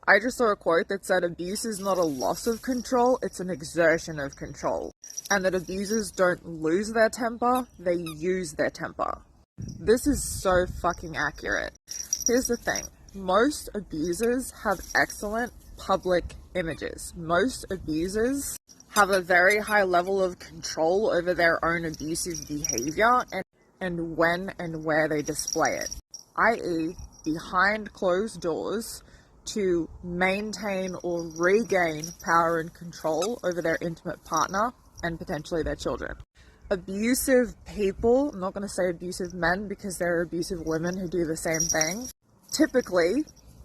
I just saw a quote that said abuse is not a loss of control, it's an exertion of control. And that abusers don't lose their temper, they use their temper. This is so fucking accurate. Here's the thing. Most abusers have excellent public images. Most abusers have a very high level of control over their own abusive behavior and when and where they display it, i.e., behind closed doors to maintain or regain power and control over their intimate partner and potentially their children. Abusive people, I'm not going to say abusive men because there are abusive women who do the same thing, typically,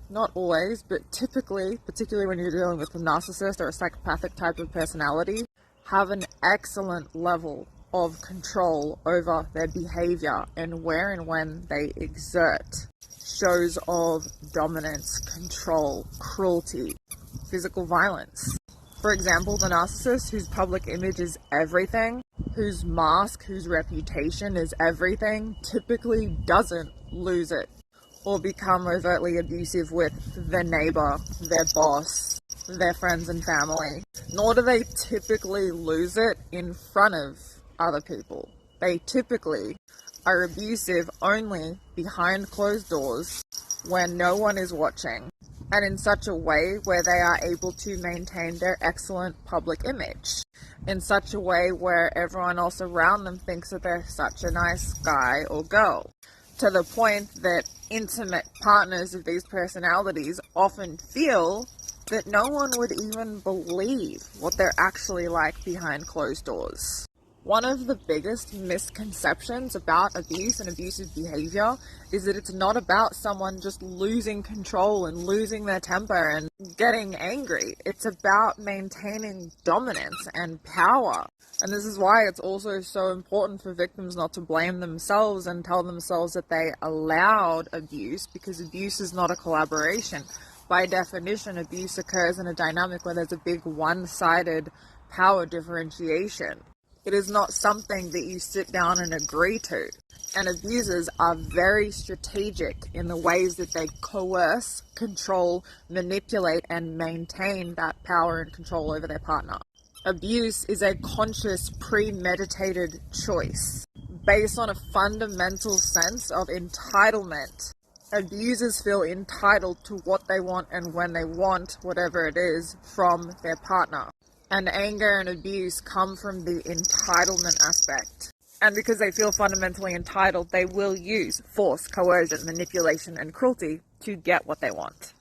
not always, but typically, particularly when you're dealing with a narcissist or a psychopathic type of personality, have an excellent level of control over their behavior and where and when they exert shows of dominance, control, cruelty, physical violence. For example, the narcissist whose public image is everything, whose mask, whose reputation is everything, typically doesn't lose it or become overtly abusive with their neighbor, their boss, their friends and family. Nor do they typically lose it in front of other people. They typically are abusive only behind closed doors when no one is watching, and in such a way where they are able to maintain their excellent public image, in such a way where everyone else around them thinks that they're such a nice guy or girl, to the point that intimate partners of these personalities often feel that no one would even believe what they're actually like behind closed doors. One of the biggest misconceptions about abuse and abusive behavior is that it's not about someone just losing control and losing their temper and getting angry. It's about maintaining dominance and power. And this is why it's also so important for victims not to blame themselves and tell themselves that they allowed abuse, because abuse is not a collaboration. By definition, abuse occurs in a dynamic where there's a big one-sided power differentiation. It is not something that you sit down and agree to. And abusers are very strategic in the ways that they coerce, control, manipulate, and maintain that power and control over their partner. Abuse is a conscious, premeditated choice based on a fundamental sense of entitlement. Abusers feel entitled to what they want and when they want whatever it is from their partner. And anger and abuse come from the entitlement aspect. And because they feel fundamentally entitled, they will use force, coercion, manipulation, and cruelty to get what they want.